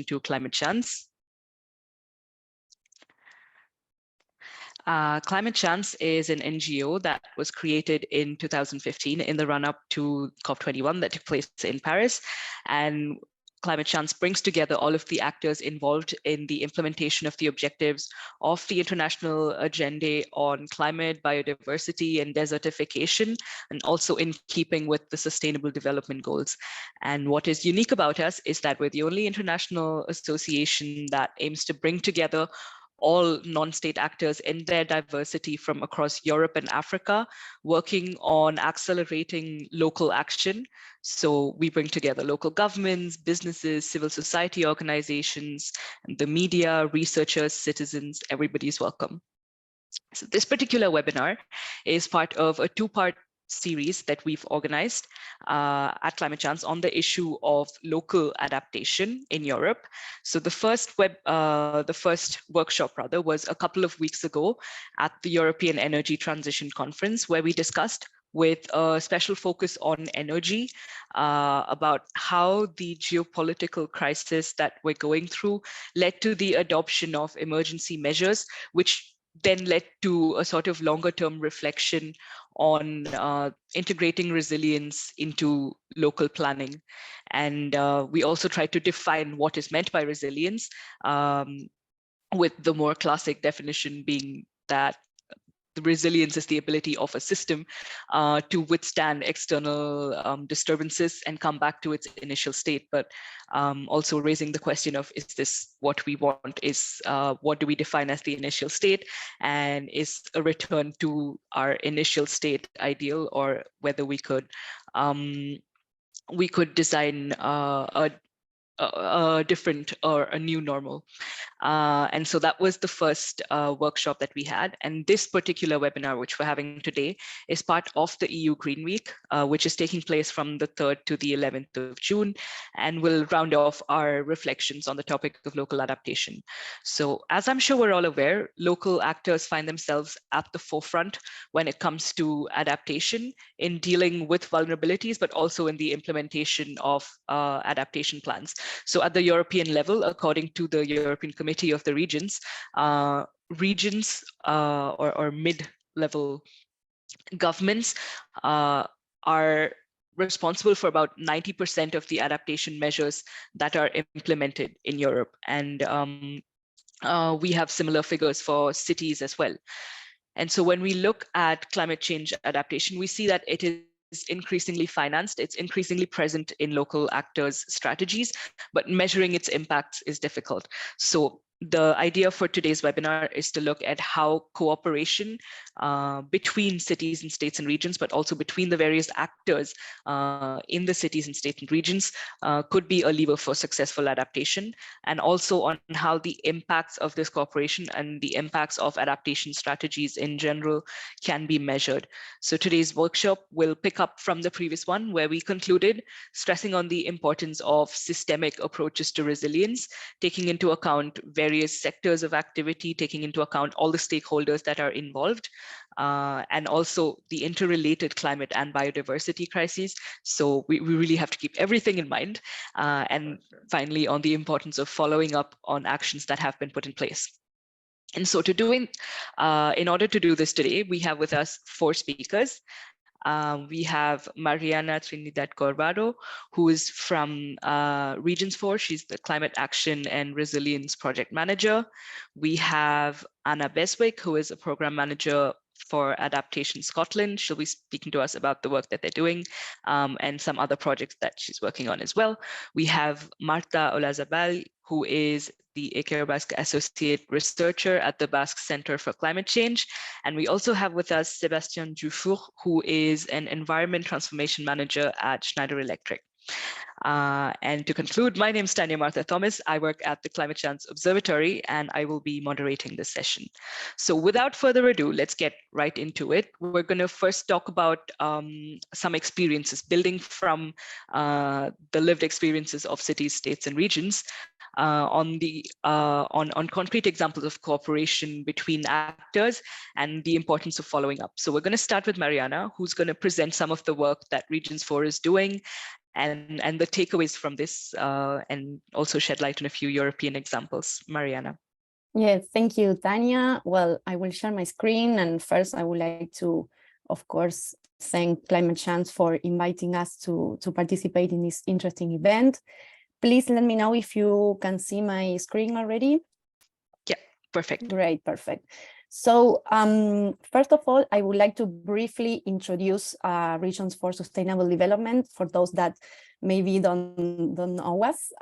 to Climate Chance. Climate Chance is an NGO that was created in 2015 in the run-up to COP21 that took place in Paris. And Climate Chance brings together all of the actors involved in the implementation of the objectives of the international agenda on climate, biodiversity, and desertification, and also in keeping with the Sustainable Development Goals. And what is unique about us is that we're the only international association that aims to bring together all non-state actors in their diversity from across Europe and Africa, working on accelerating local action. So we bring together local governments, businesses, civil society organizations, and the media, researchers, citizens, everybody's welcome. So this particular webinar is part of a two-part series that we've organized at Climate Chance on the issue of local adaptation in Europe. So the first workshop rather was a couple of weeks ago at the European Energy Transition Conference, where we discussed with a special focus on energy about how the geopolitical crisis that we're going through led to the adoption of emergency measures, which then led to a sort of longer term reflection on integrating resilience into local planning. And we also tried to define what is meant by resilience, with the more classic definition being that the resilience is the ability of a system to withstand external disturbances and come back to its initial state, but also raising the question of, is this what we want? Is what do we define as the initial state? And is a return to our initial state ideal, or whether we could design a different or a new normal. And so that was the first workshop that we had. And this particular webinar, which we're having today, is part of the EU Green Week, which is taking place from the 3rd to the 11th of June, and will round off our reflections on the topic of local adaptation. So as I'm sure we're all aware, local actors find themselves at the forefront when it comes to adaptation in dealing with vulnerabilities, but also in the implementation of adaptation plans. So at the European level, according to the European Committee of the Regions, regions or mid-level governments are responsible for about 90% of the adaptation measures that are implemented in Europe. And we have similar figures for cities as well. And so when we look at climate change adaptation, we see that it is increasingly financed, it's increasingly present in local actors' strategies, but measuring its impacts is difficult. So the idea for today's webinar is to look at how cooperation between cities and states and regions, but also between the various actors in the cities and states and regions could be a lever for successful adaptation, and also on how the impacts of this cooperation and the impacts of adaptation strategies in general can be measured. So today's workshop will pick up from the previous one, where we concluded stressing on the importance of systemic approaches to resilience, taking into account various sectors of activity, taking into account all the stakeholders that are involved, and also the interrelated climate and biodiversity crises. So we really have to keep everything in mind. And finally, on the importance of following up on actions that have been put in place. And so in order to do this today, we have with us 4 speakers. We have Mariana Trinidad Corvaro, who is from Regions 4. She's the Climate Action and Resilience Project Manager. We have Anna Beswick, who is a Program Manager for Adaptation Scotland. She'll be speaking to us about the work that they're doing and some other projects that she's working on as well. We have Marta Olazabal, who is the Eker Basque Associate Researcher at the Basque Center for Climate Change. And we also have with us Sébastien Dufour, who is an Environment Transformation Manager at Schneider Electric. And to conclude, my name is Tanya Martha Thomas. I work at the Climate Chance Observatory, and I will be moderating this session. So without further ado, let's get right into it. We're going to first talk about some experiences, building from the lived experiences of cities, states, and regions on concrete examples of cooperation between actors and the importance of following up. So we're going to start with Mariana, who's going to present some of the work that Regions 4 is doing, and the takeaways from this, and also shed light on a few European examples. Mariana. Yes, thank you, Tanya. Well, I will share my screen, and first I would like to, of course, thank Climate Chance for inviting us to participate in this interesting event. Please let me know if you can see my screen already. Yeah, perfect. Great, perfect. So first of all, I would like to briefly introduce Regions for Sustainable Development for those that maybe don't know us.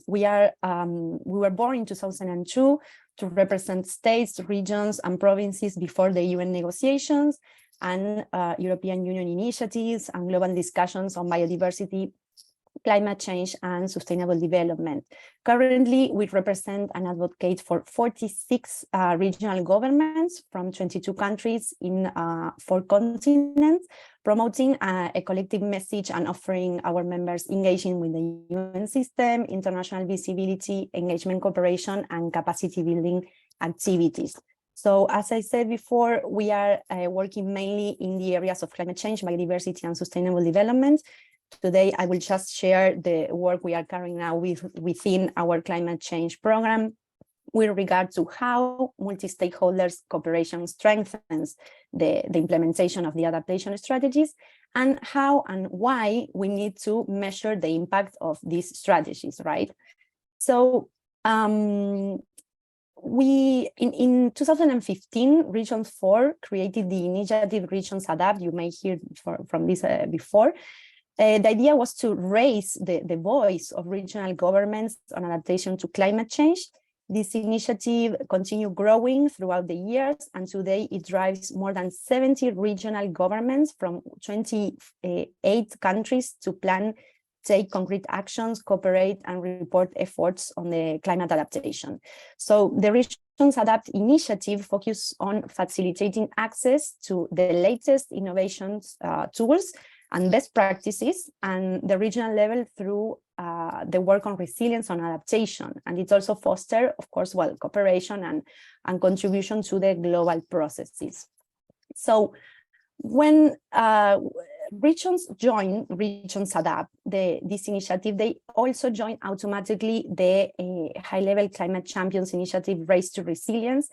We were born in 2002 to represent states, regions, and provinces before the UN negotiations and European Union initiatives and global discussions on biodiversity, climate change, and sustainable development. Currently, we represent and advocate for 46 regional governments from 22 countries in 4 continents, promoting a collective message and offering our members engaging with the UN system, international visibility, engagement cooperation, and capacity building activities. So as I said before, we are working mainly in the areas of climate change, biodiversity, and sustainable development. Today, I will just share the work we are carrying out within our climate change program with regard to how multi-stakeholders cooperation strengthens the implementation of the adaptation strategies, and how and why we need to measure the impact of these strategies, right? So in 2015, Region 4 created the initiative Regions Adapt. You may hear from this before. The idea was to raise the voice of regional governments on adaptation to climate change. This initiative continued growing throughout the years, and today it drives more than 70 regional governments from 28 countries to plan, take concrete actions, cooperate, and report efforts on the climate adaptation. So the Regions Adapt initiative focuses on facilitating access to the latest innovations, tools, and best practices, and the regional level through the work on resilience and adaptation. And it also fosters, of course, well, cooperation and contribution to the global processes. So when regions join Regions Adapt, this initiative, they also join automatically the high-level Climate Champions Initiative Race to Resilience,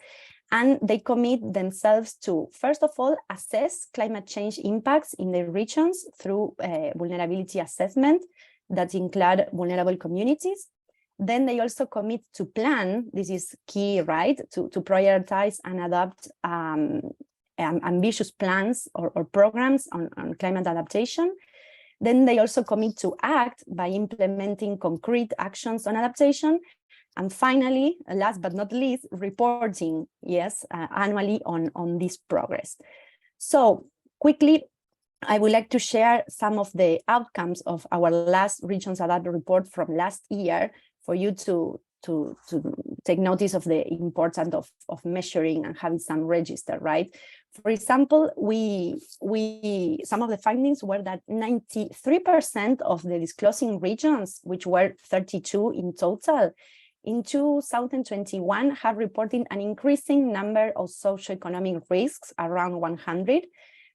and they commit themselves to, first of all, assess climate change impacts in the regions through vulnerability assessment that include vulnerable communities. Then they also commit to plan, this is key, right, to prioritize and adopt ambitious plans or programs on climate adaptation. Then they also commit to act by implementing concrete actions on adaptation. And finally, last but not least, reporting, yes, annually on this progress. So quickly, I would like to share some of the outcomes of our last Regions Adapt report from last year for you to take notice of the importance of measuring and having some register, right? For example, some of the findings were that 93% of the disclosing regions, which were 32 in total, in 2021 have reported an increasing number of socioeconomic risks, around 100,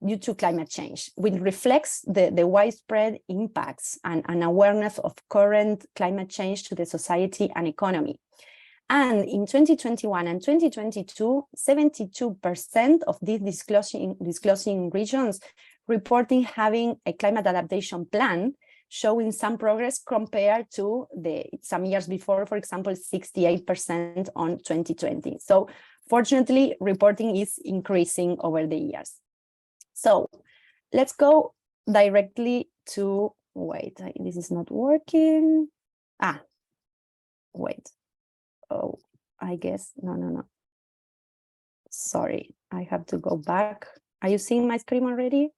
due to climate change, which reflects the widespread impacts and awareness of current climate change to the society and economy. And in 2021 and 2022, 72% of these disclosing regions reporting having a climate adaptation plan, showing some progress compared to some years before, for example, 68% on 2020. So fortunately, reporting is increasing over the years. So let's go directly to, wait, this is not working. Wait. Oh, I guess, no. Sorry, I have to go back. Are you seeing my screen already?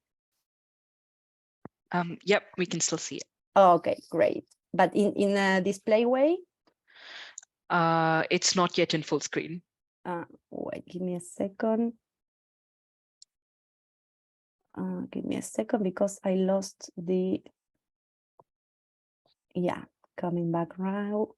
Yep, we can still see it. Oh, okay, great. But in a display way? It's not yet in full screen. Wait, give me a second. Give me a second because I lost the, yeah, coming back now.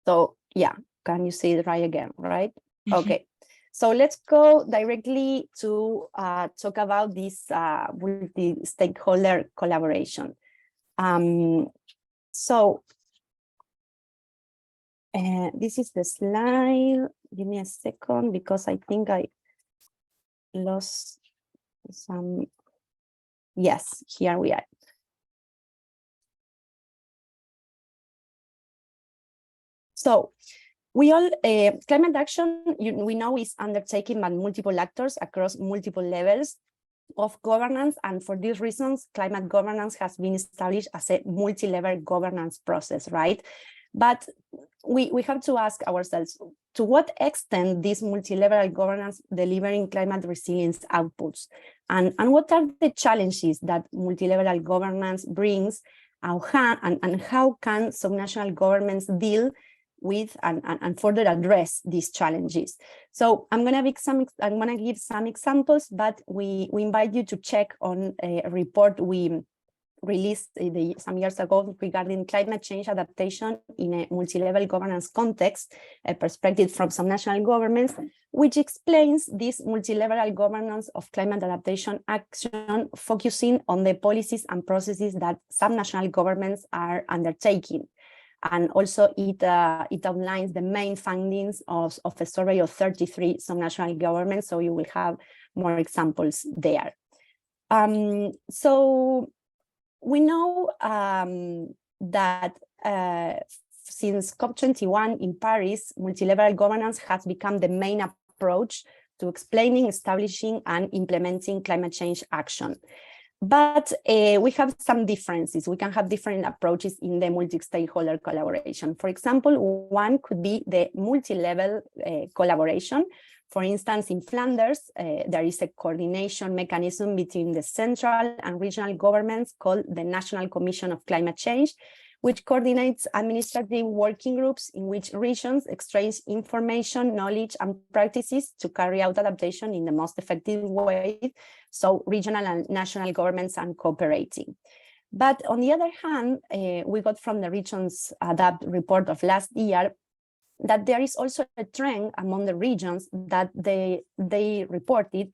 So yeah, can you see it right again, right? Okay, so let's go directly to talk about this multi-stakeholder collaboration. So this is the slide. Give me a second, because I think I lost some. Yes, here we are. So we all, climate action, we know, is undertaken by multiple actors across multiple levels of governance. And for these reasons, climate governance has been established as a multi-level governance process, right? But we have to ask ourselves, to what extent this multi-level governance delivering climate resilience outputs? And what are the challenges that multi-level governance brings, and how can subnational governments deal with and further address these challenges? So I'm gonna give some examples, but we invite you to check on a report we released some years ago regarding climate change adaptation in a multi-level governance context, a perspective from some national governments, which explains this multi-level governance of climate adaptation action, focusing on the policies and processes that some national governments are undertaking. And also it outlines the main findings of a survey of 33 subnational governments, so you will have more examples there. So we know that since COP21 in Paris, multi-level governance has become the main approach to explaining, establishing, and implementing climate change action. But we have some differences. We can have different approaches in the multi-stakeholder collaboration. For example, one could be the multi-level collaboration. For instance, in Flanders, there is a coordination mechanism between the central and regional governments called the National Commission of Climate Change, which coordinates administrative working groups in which regions exchange information, knowledge, and practices to carry out adaptation in the most effective way. So regional and national governments are cooperating. But on the other hand, we got from the Regions Adapt report of last year that there is also a trend among the regions that they reported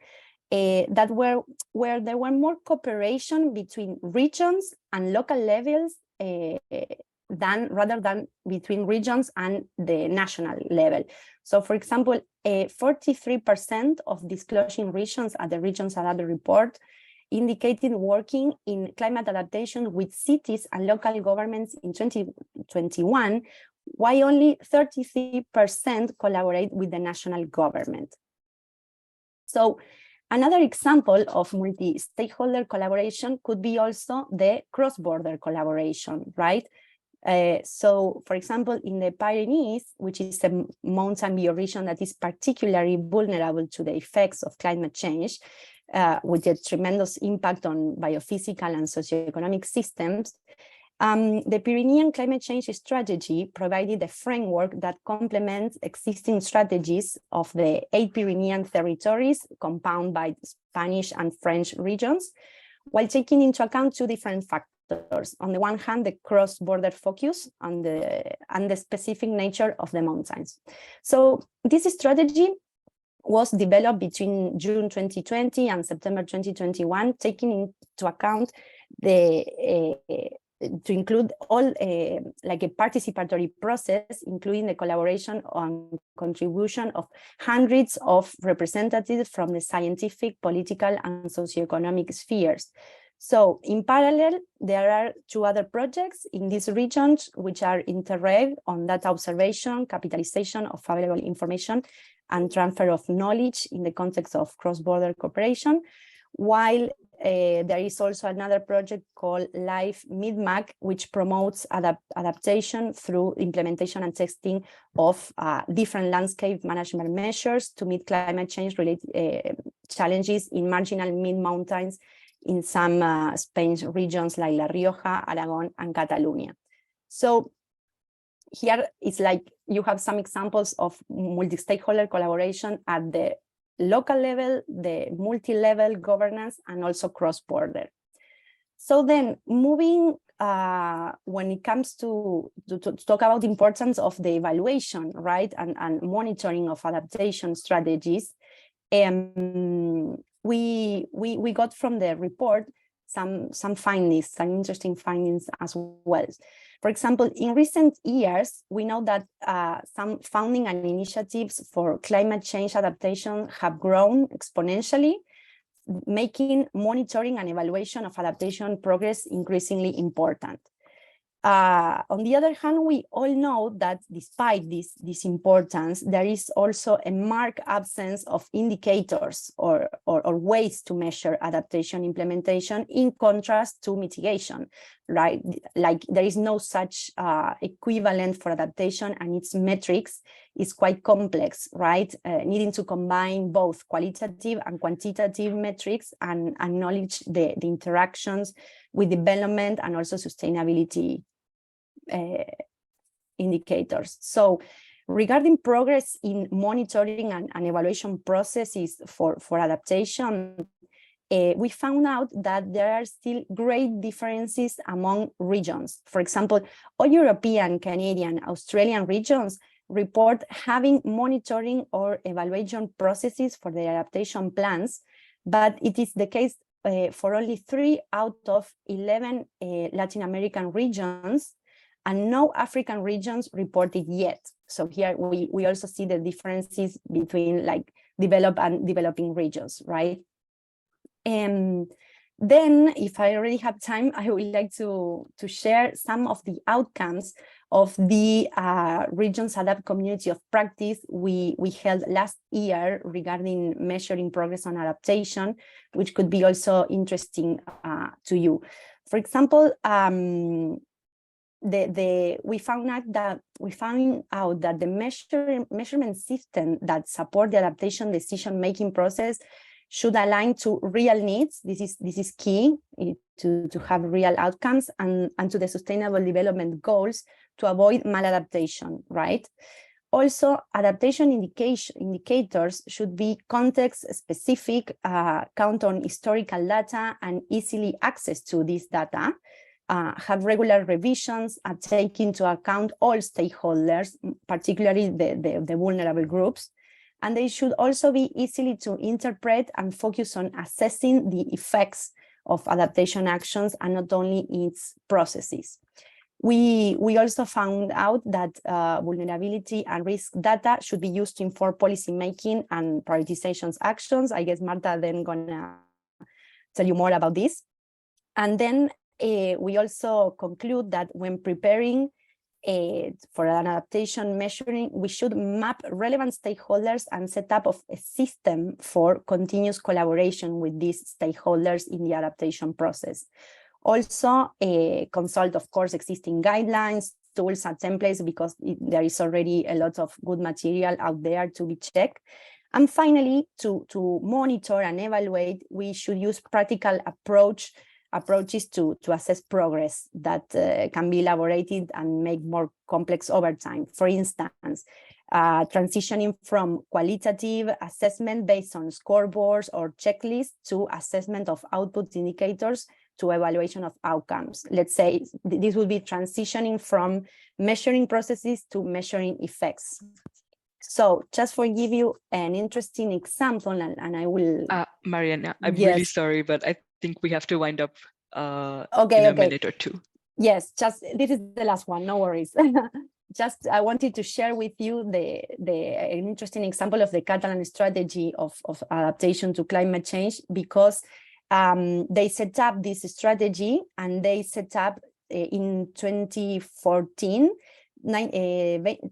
that where there were more cooperation between regions and local levels rather than between regions and the national level. So for example, 43% of disclosing regions at the Regions Adapt report indicated working in climate adaptation with cities and local governments in 2021, while only 33% collaborate with the national government. So another example of multi-stakeholder collaboration could be also the cross-border collaboration, right? So, for example, in the Pyrenees, which is a mountain bioregion that is particularly vulnerable to the effects of climate change, with a tremendous impact on biophysical and socioeconomic systems, the Pyrenean climate change strategy provided a framework that complements existing strategies of the 8 Pyrenean territories compounded by Spanish and French regions, while taking into account two different factors. On the one hand, the cross-border focus and the specific nature of the mountains. So this strategy was developed between June 2020 and September 2021, taking into account to include all like a participatory process, including the collaboration on contribution of hundreds of representatives from the scientific, political, and socioeconomic spheres. So in parallel, there are two other projects in these regions, which are Interreg on data observation, capitalization of available information, and transfer of knowledge in the context of cross-border cooperation, while there is also another project called Life MidMac, which promotes adaptation through implementation and testing of different landscape management measures to meet climate change related challenges in marginal mid-mountains in some Spanish regions like La Rioja, Aragon, and Catalonia. So here it's like you have some examples of multi-stakeholder collaboration at the local level, the multi-level governance, and also cross-border. So then moving when it comes to talk about the importance of the evaluation, right, and monitoring of adaptation strategies, we got from the report some findings, some interesting findings as well. For example, in recent years, we know that some funding and initiatives for climate change adaptation have grown exponentially, making monitoring and evaluation of adaptation progress increasingly important. On the other hand, we all know that despite this importance, there is also a marked absence of indicators or ways to measure adaptation implementation in contrast to mitigation, right? Like there is no such equivalent for adaptation, and its metrics is quite complex, right? Needing to combine both qualitative and quantitative metrics and acknowledge the interactions with development and also sustainability indicators. So regarding progress in monitoring and evaluation processes for adaptation, we found out that there are still great differences among regions. For example, all European, Canadian, Australian regions report having monitoring or evaluation processes for their adaptation plans, but it is the case for only 3 out of 11 Latin American regions, and no African regions reported yet. So here we also see the differences between like developed and developing regions, right? And then, if I already have time, I would like to share some of the outcomes of the Regions Adapt Community of Practice we held last year regarding measuring progress on adaptation, which could be also interesting to you. For example, we found out that the measurement system that support the adaptation decision-making process should align to real needs. This is key to have real outcomes, and to the sustainable development goals to avoid maladaptation, right? Also, adaptation indicators should be context-specific, count on historical data and easily access to this data, have regular revisions, and take into account all stakeholders, particularly the vulnerable groups. And they should also be easily to interpret and focus on assessing the effects of adaptation actions and not only its processes. We also found out that vulnerability and risk data should be used to inform policy making and prioritizations actions. I guess Marta then gonna tell you more about this. And then we also conclude that when preparing for an adaptation measuring, we should map relevant stakeholders and set up of a system for continuous collaboration with these stakeholders in the adaptation process. Also, consult, of course, existing guidelines, tools, and templates, because there is already a lot of good material out there to be checked. And finally, to monitor and evaluate, we should use practical approaches to assess progress that can be elaborated and make more complex over time. For instance, transitioning from qualitative assessment based on scoreboards or checklists to assessment of output indicators to evaluation of outcomes. Let's say this will be transitioning from measuring processes to measuring effects. So just for give you an interesting example, and I will... Mariana, I'm really sorry, but I think we have to wind up in a minute or two. Yes, just this is the last one, no worries. Just I wanted to share with you an interesting example of the Catalan strategy of adaptation to climate change, because they set up this strategy, and they set up in 2014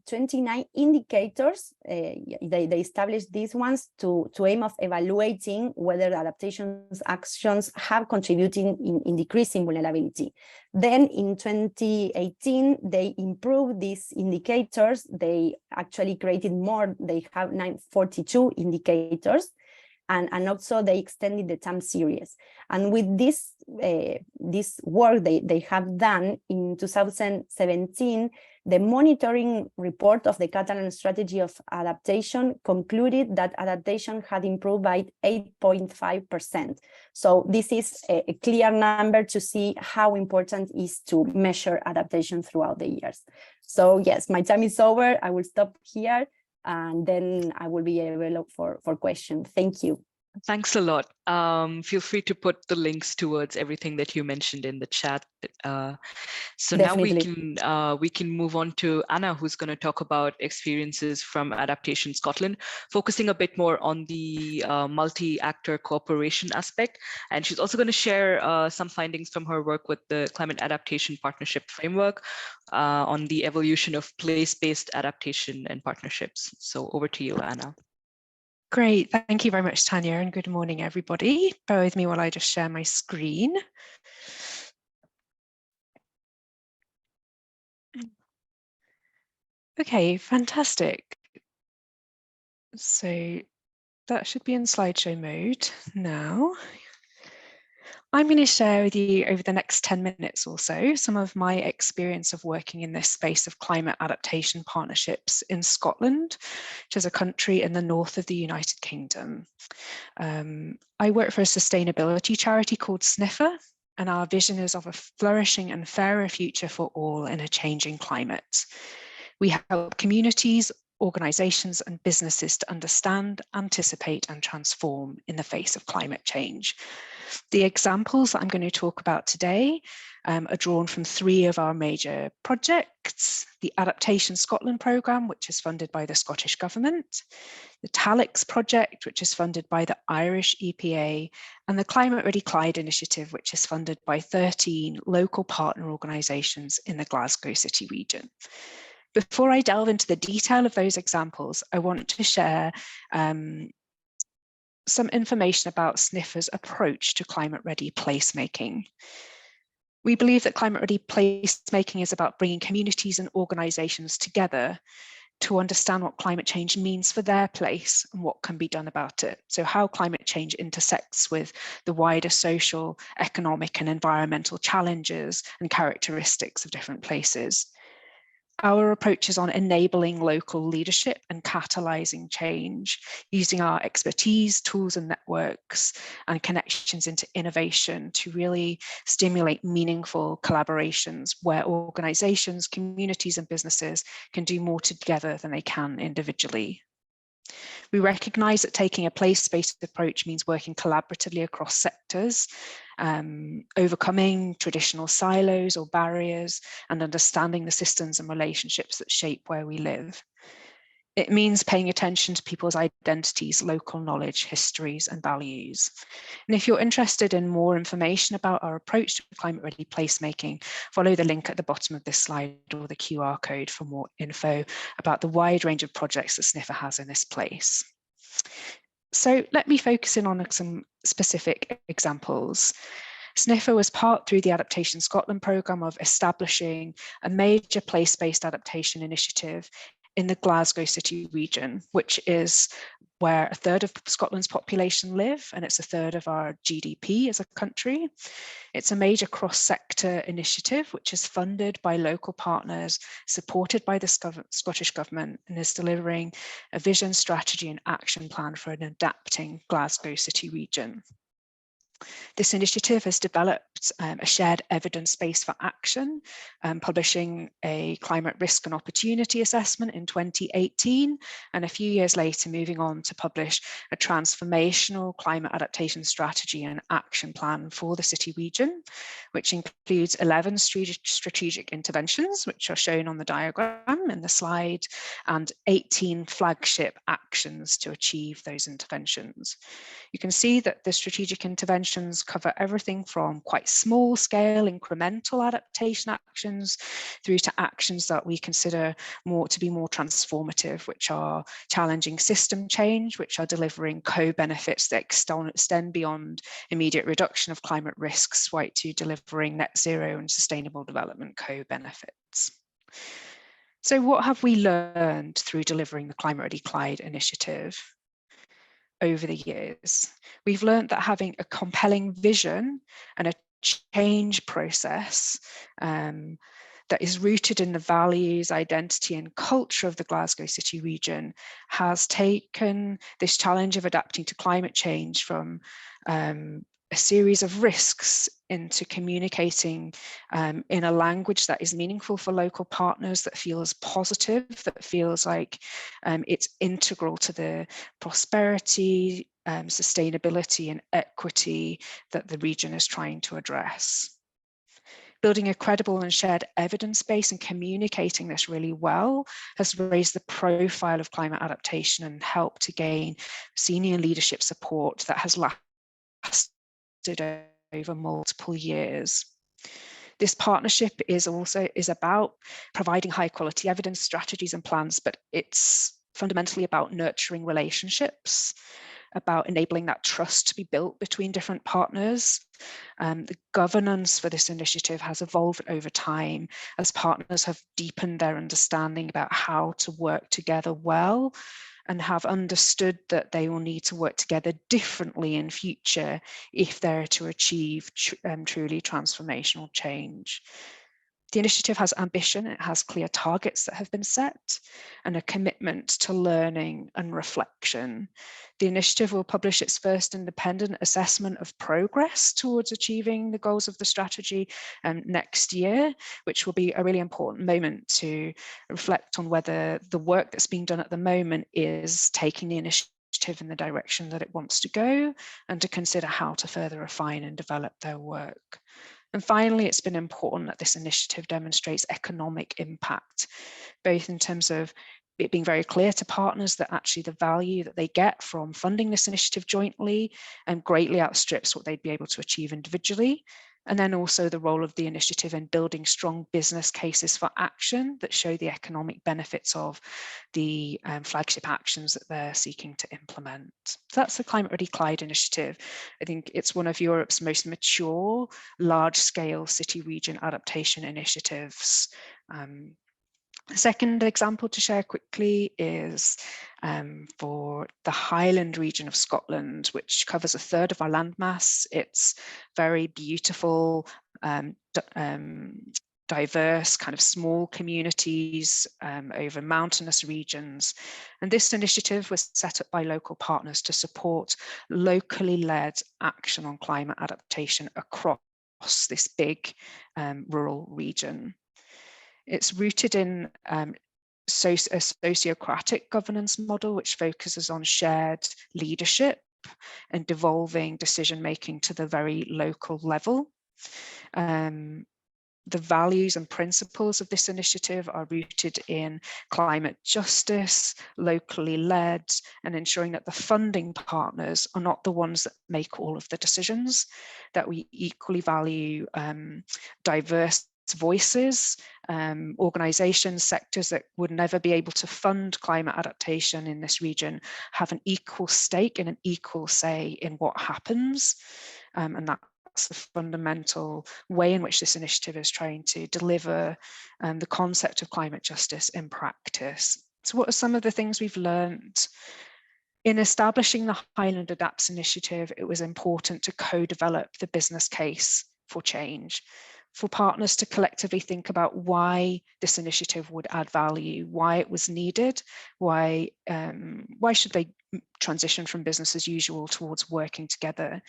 29 indicators. They established these ones to aim of evaluating whether adaptation actions have contributed in decreasing vulnerability. Then in 2018, they improved these indicators. They actually created more. They have 942 indicators. And also they extended the time series. And with this work they have done in 2017, The monitoring report of the Catalan strategy of adaptation concluded that adaptation had improved by 8.5%. So this is a clear number to see how important it is to measure adaptation throughout the years. So yes, my time is over. I will stop here and then I will be available for questions. Thank you. Thanks a lot. Feel free to put the links towards everything that you mentioned in the chat. So Definitely. now we can move on to Anna, who's going to talk about experiences from Adaptation Scotland, focusing a bit more on the multi-actor cooperation aspect. And she's also going to share some findings from her work with the Climate Adaptation Partnership Framework on the evolution of place-based adaptation and partnerships. So over to you, Anna. Great, thank you very much, Tanya, and good morning, everybody. Bear with me while I just share my screen. Okay, fantastic. So that should be in slideshow mode now. I'm going to share with you over the next 10 minutes or so some of my experience of working in this space of climate adaptation partnerships in Scotland, which is a country in the north of the United Kingdom. I work for a sustainability charity called Sniffer, and our vision is of a flourishing and fairer future for all in a changing climate. We help communities, organisations and businesses to understand, anticipate and transform in the face of climate change. The examples that I'm going to talk about today are drawn from 3 of our major projects: the Adaptation Scotland programme, which is funded by the Scottish Government, the Talix project, which is funded by the Irish EPA, and the Climate Ready Clyde initiative, which is funded by 13 local partner organisations in the Glasgow City region. Before I delve into the detail of those examples, I want to share some information about Sniffer's approach to climate-ready placemaking. We believe that climate-ready placemaking is about bringing communities and organisations together to understand what climate change means for their place and what can be done about it. So how climate change intersects with the wider social, economic and environmental challenges and characteristics of different places. Our approach is on enabling local leadership and catalysing change, using our expertise, tools and networks and connections into innovation to really stimulate meaningful collaborations where organisations, communities and businesses can do more together than they can individually. We recognise that taking a place-based approach means working collaboratively across sectors, overcoming traditional silos or barriers, and understanding the systems and relationships that shape where we live. It means paying attention to people's identities, local knowledge, histories, and values. And if you're interested in more information about our approach to climate-ready placemaking, follow the link at the bottom of this slide or the QR code for more info about the wide range of projects that Sniffer has in this place. So let me focus in on some specific examples. Sniffer was part through the Adaptation Scotland programme of establishing a major place-based adaptation initiative in the Glasgow City region, which is where 1/3 of Scotland's population live, and it's 1/3 of our GDP as a country. It's a major cross-sector initiative, which is funded by local partners, supported by the Scottish Government, and is delivering a vision, strategy and action plan for an adapting Glasgow City region. This initiative has developed a shared evidence base for action, publishing a climate risk and opportunity assessment in 2018, and a few years later moving on to publish a transformational climate adaptation strategy and action plan for the city region, which includes 11 strategic interventions, which are shown on the diagram in the slide, and 18 flagship actions to achieve those interventions. You can see that the strategic interventions cover everything from quite small scale incremental adaptation actions through to actions that we consider to be more transformative, which are challenging system change, which are delivering co-benefits that extend beyond immediate reduction of climate risks, right to delivering net zero and sustainable development co-benefits. So what have we learned through delivering the Climate Ready Clyde initiative? Over the years, we've learned that having a compelling vision and a change process that is rooted in the values, identity and culture of the Glasgow City region, has taken this challenge of adapting to climate change from a series of risks into communicating in a language that is meaningful for local partners, that feels positive, that feels like it's integral to the prosperity, sustainability and equity that the region is trying to address. Building a credible and shared evidence base and communicating this really well has raised the profile of climate adaptation and helped to gain senior leadership support that has lasted over multiple years. This partnership is about providing high quality evidence, strategies and plans, but it's fundamentally about nurturing relationships, about enabling that trust to be built between different partners. The governance for this initiative has evolved over time as partners have deepened their understanding about how to work together well, and have understood that they will need to work together differently in future if they're to achieve truly transformational change. The initiative has ambition, it has clear targets that have been set, and a commitment to learning and reflection. The initiative will publish its first independent assessment of progress towards achieving the goals of the strategy next year, which will be a really important moment to reflect on whether the work that's being done at the moment is taking the initiative in the direction that it wants to go, and to consider how to further refine and develop their work. And finally, it's been important that this initiative demonstrates economic impact, both in terms of it being very clear to partners that actually the value that they get from funding this initiative jointly greatly outstrips what they'd be able to achieve individually. And then also the role of the initiative in building strong business cases for action that show the economic benefits of the flagship actions that they're seeking to implement. So that's the Climate Ready Clyde initiative. I think it's one of Europe's most mature, large-scale city region adaptation initiatives. The second example to share quickly is for the Highland region of Scotland, which covers a third of our landmass. It's very beautiful, diverse, kind of small communities over mountainous regions. And this initiative was set up by local partners to support locally led action on climate adaptation across this big rural region. It's rooted in a sociocratic governance model, which focuses on shared leadership and devolving decision-making to the very local level. The values and principles of this initiative are rooted in climate justice, locally led, and ensuring that the funding partners are not the ones that make all of the decisions, that we equally value diverse voices, organizations, sectors that would never be able to fund climate adaptation in this region have an equal stake and an equal say in what happens. And that's the fundamental way in which this initiative is trying to deliver the concept of climate justice in practice. So what are some of the things we've learned? In establishing the Highland Adapts initiative, it was important to co-develop the business case for change, for partners to collectively think about why this initiative would add value, why it was needed, why should they transition from business as usual towards working together,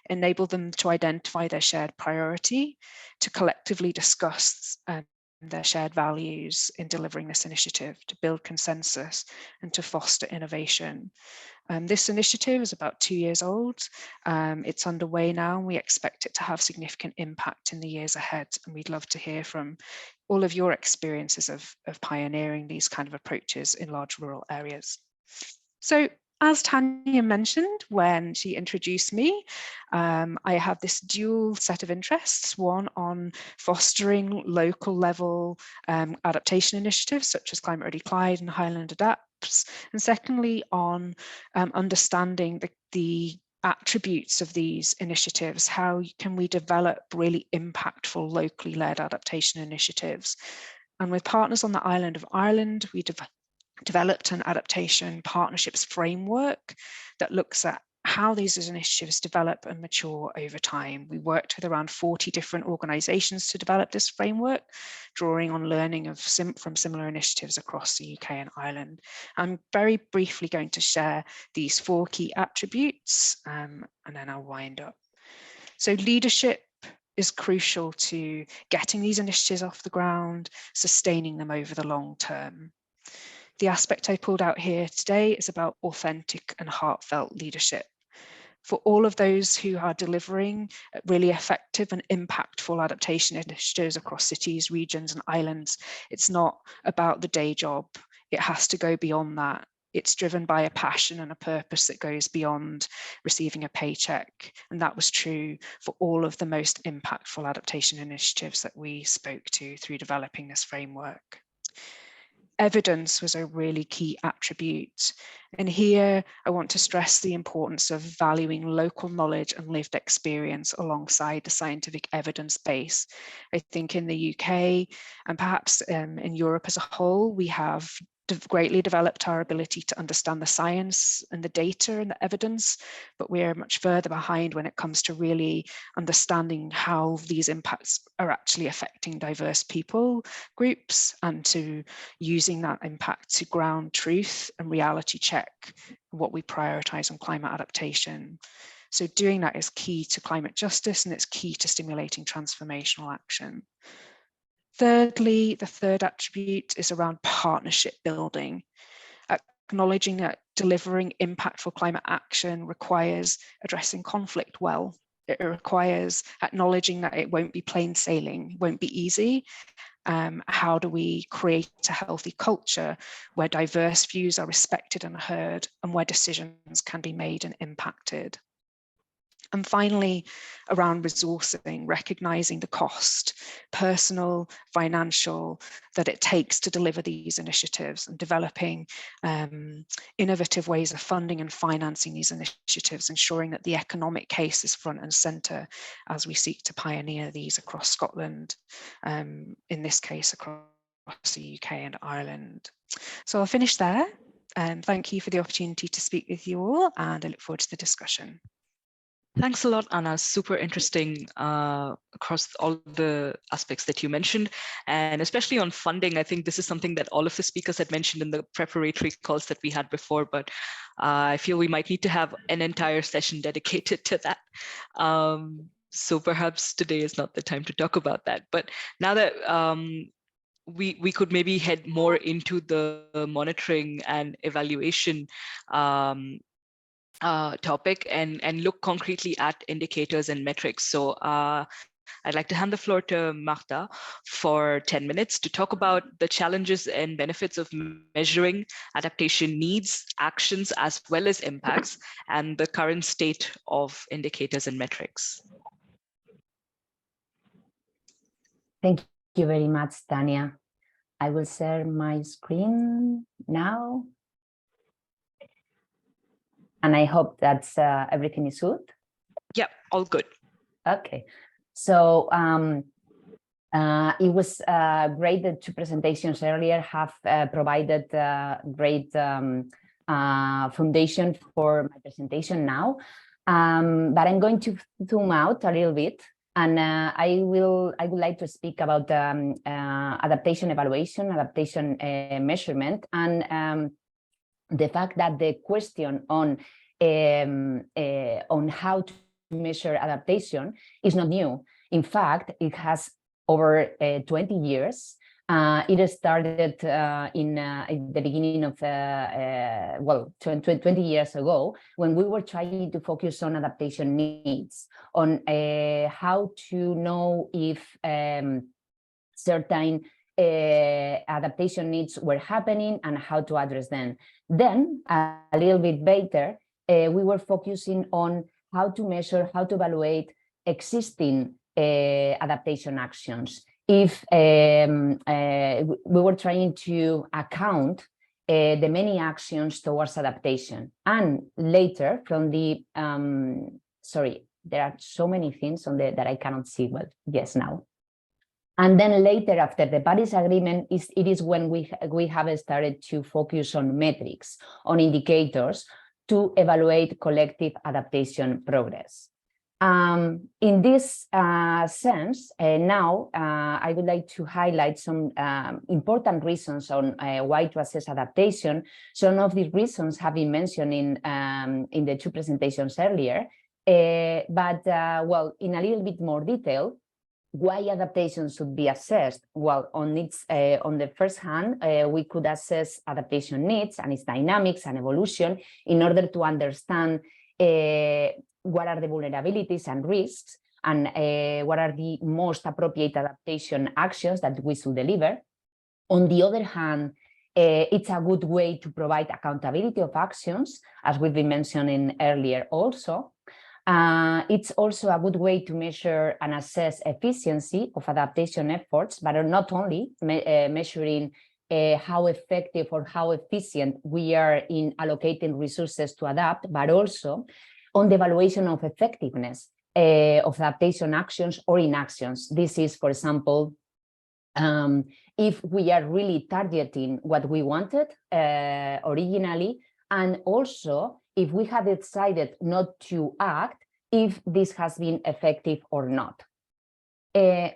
enable them to identify their shared priority, to collectively discuss their shared values in delivering this initiative, to build consensus and to foster innovation. This initiative is about 2 years old. It's underway now, and we expect it to have significant impact in the years ahead. And we'd love to hear from all of your experiences of pioneering these kind of approaches in large rural areas. So, as Tanya mentioned when she introduced me, I have this dual set of interests, one on fostering local level adaptation initiatives such as Climate Ready Clyde and Highland Adapts, and secondly on understanding the attributes of these initiatives. How can we develop really impactful locally led adaptation initiatives? And with partners on the island of Ireland, we developed an adaptation partnerships framework that looks at how these initiatives develop and mature over time. We worked with around 40 different organisations to develop this framework, drawing on learning from similar initiatives across the UK and Ireland. I'm very briefly going to share these 4 key attributes, and then I'll wind up. So leadership is crucial to getting these initiatives off the ground, sustaining them over the long term. The aspect I pulled out here today is about authentic and heartfelt leadership. For all of those who are delivering really effective and impactful adaptation initiatives across cities, regions, and islands, it's not about the day job. It has to go beyond that. It's driven by a passion and a purpose that goes beyond receiving a paycheck. And that was true for all of the most impactful adaptation initiatives that we spoke to through developing this framework. Evidence was a really key attribute. And here I want to stress the importance of valuing local knowledge and lived experience alongside the scientific evidence base. I think in the UK and perhaps in Europe as a whole, we have greatly developed our ability to understand the science and the data and the evidence, but we are much further behind when it comes to really understanding how these impacts are actually affecting diverse people groups, and to using that impact to ground truth and reality check what we prioritize on climate adaptation. So doing that is key to climate justice, and it's key to stimulating transformational action. Thirdly, the third attribute is around partnership building, acknowledging that delivering impactful climate action requires addressing conflict well. It requires acknowledging that it won't be plain sailing, won't be easy. How do we create a healthy culture where diverse views are respected and heard, and where decisions can be made and impacted? And finally, around resourcing, recognizing the cost, personal, financial, that it takes to deliver these initiatives, and developing innovative ways of funding and financing these initiatives, ensuring that the economic case is front and centre as we seek to pioneer these across Scotland, in this case across the UK and Ireland. So I'll finish there, and thank you for the opportunity to speak with you all, and I look forward to the discussion. Thanks a lot, Anna. Super interesting across all the aspects that you mentioned, and especially on funding. I think this is something that all of the speakers had mentioned in the preparatory calls that we had before, but I feel we might need to have an entire session dedicated to that. So perhaps today is not the time to talk about that. But now that we could maybe head more into the monitoring and evaluation topic and look concretely at indicators and metrics. So I'd like to hand the floor to Marta for 10 minutes to talk about the challenges and benefits of measuring adaptation needs, actions, as well as impacts, and the current state of indicators and metrics. Thank you very much, Tania. I will share my screen now. And I hope that everything is good. Yeah, all good. Okay, so it was great that 2 presentations earlier have provided great foundation for my presentation now. But I'm going to zoom out a little bit, and I would like to speak about adaptation evaluation, adaptation measurement, and the fact that the question on how to measure adaptation is not new. In fact, it has over 20 years. It started in the beginning of 20 years ago, when we were trying to focus on adaptation needs, on how to know if certain adaptation needs were happening and how to address them. Then, a little bit later, we were focusing on how to measure, how to evaluate existing adaptation actions. If we were trying to account the many actions towards adaptation. And later, from the, sorry, there are so many things on that I cannot see well, yes, now. And then later, after the Paris Agreement, it is when we have started to focus on metrics, on indicators, to evaluate collective adaptation progress. In this sense, now I would like to highlight some important reasons on why to assess adaptation. Some of these reasons have been mentioned in the two presentations earlier, well, in a little bit more detail, why adaptation should be assessed? Well, on the first hand, we could assess adaptation needs and its dynamics and evolution in order to understand what are the vulnerabilities and risks, and what are the most appropriate adaptation actions that we should deliver. On the other hand, it's a good way to provide accountability of actions, as we've been mentioning earlier also. It's also a good way to measure and assess efficiency of adaptation efforts, but not only measuring how effective or how efficient we are in allocating resources to adapt, but also on the evaluation of effectiveness of adaptation actions or inactions. This is, for example, if we are really targeting what we wanted originally, and also if we have decided not to act, if this has been effective or not.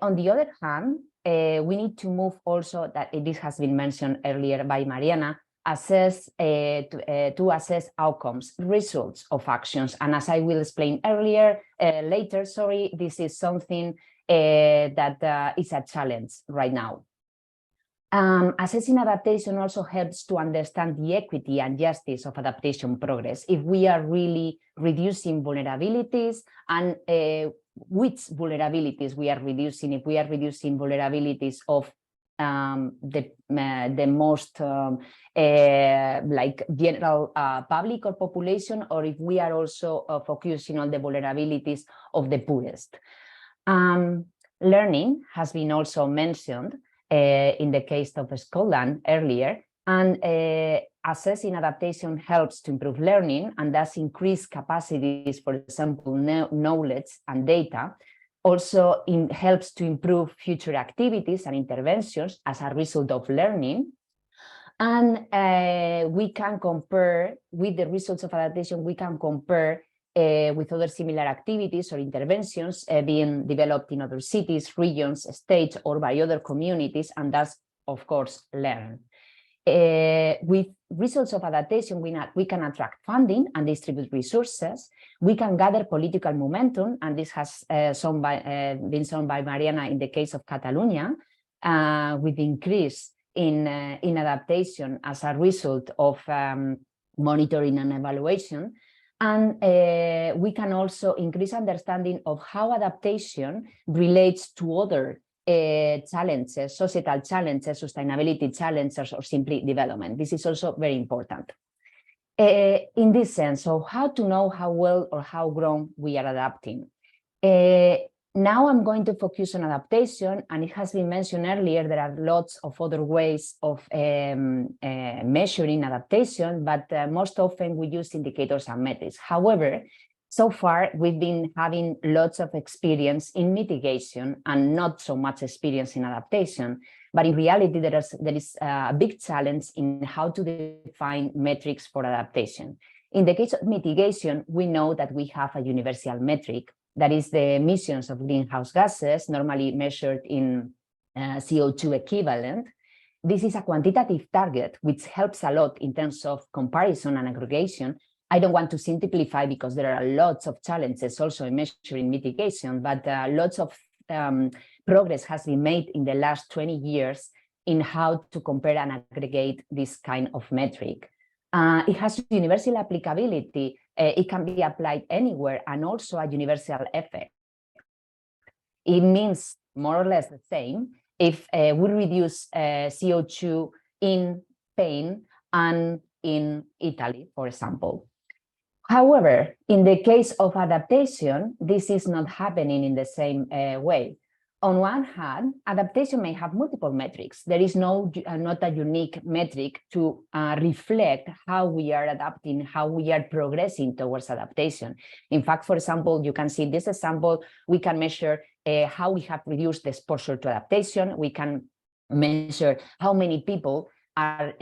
On the other hand, we need to move also, that this has been mentioned earlier by Mariana, to assess outcomes, results of actions. And as I will explain later, this is something that is a challenge right now. Assessing adaptation also helps to understand the equity and justice of adaptation progress. If we are really reducing vulnerabilities, and which vulnerabilities we are reducing, if we are reducing vulnerabilities of the most like general public or population, or if we are also focusing on the vulnerabilities of the poorest. Learning has been also mentioned in the case of Scotland earlier, and assessing adaptation helps to improve learning and thus increase capacities, for example, knowledge and data. Also helps to improve future activities and interventions as a result of learning. And we can compare with the results of adaptation, we can compare with other similar activities or interventions being developed in other cities, regions, states, or by other communities, and thus, of course, learn. With results of adaptation, we can attract funding and distribute resources. We can gather political momentum, and this has been shown by Mariana in the case of Catalonia, with increase in adaptation as a result of monitoring and evaluation. And we can also increase understanding of how adaptation relates to other challenges, societal challenges, sustainability challenges, or simply development. This is also very important. In this sense, so how to know how well or how grown we are adapting? Now I'm going to focus on adaptation, and it has been mentioned earlier, there are lots of other ways of measuring adaptation, but most often we use indicators and metrics. However, so far we've been having lots of experience in mitigation and not so much experience in adaptation. But in reality, there is a big challenge in how to define metrics for adaptation. In the case of mitigation, we know that we have a universal metric, that is the emissions of greenhouse gases, normally measured in CO2 equivalent. This is a quantitative target, which helps a lot in terms of comparison and aggregation. I don't want to simplify because there are lots of challenges also in measuring mitigation, but lots of progress has been made in the last 20 years in how to compare and aggregate this kind of metric. It has universal applicability. It can be applied anywhere, and also a universal effect. It means more or less the same if we reduce CO2 in Spain and in Italy, for example. However, in the case of adaptation, this is not happening in the same way. On one hand, adaptation may have multiple metrics. There is not a unique metric to reflect how we are adapting, how we are progressing towards adaptation. In fact, for example, you can see in this example, we can measure how we have reduced the exposure to adaptation. We can measure how many people are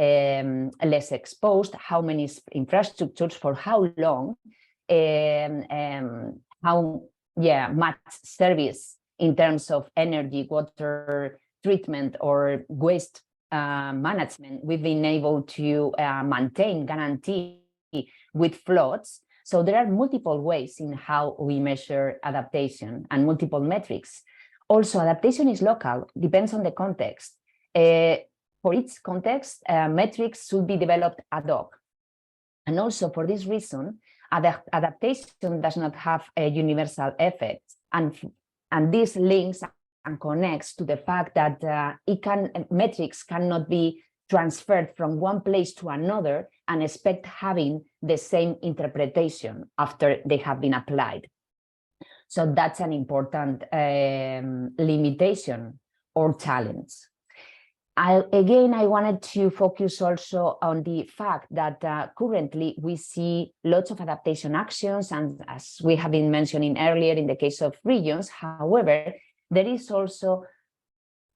less exposed, how many infrastructures, for how long, how much service in terms of energy, water treatment, or waste management we've been able to guarantee with floods. So there are multiple ways in how we measure adaptation and multiple metrics. Also, adaptation is local, depends on the context. For each context, metrics should be developed ad hoc. And also for this reason, adaptation does not have a universal effect. And this links and connects to the fact that metrics cannot be transferred from one place to another and expect having the same interpretation after they have been applied. So that's an important limitation or challenge. I wanted to focus also on the fact that currently we see lots of adaptation actions, and as we have been mentioning earlier in the case of regions, however, there is also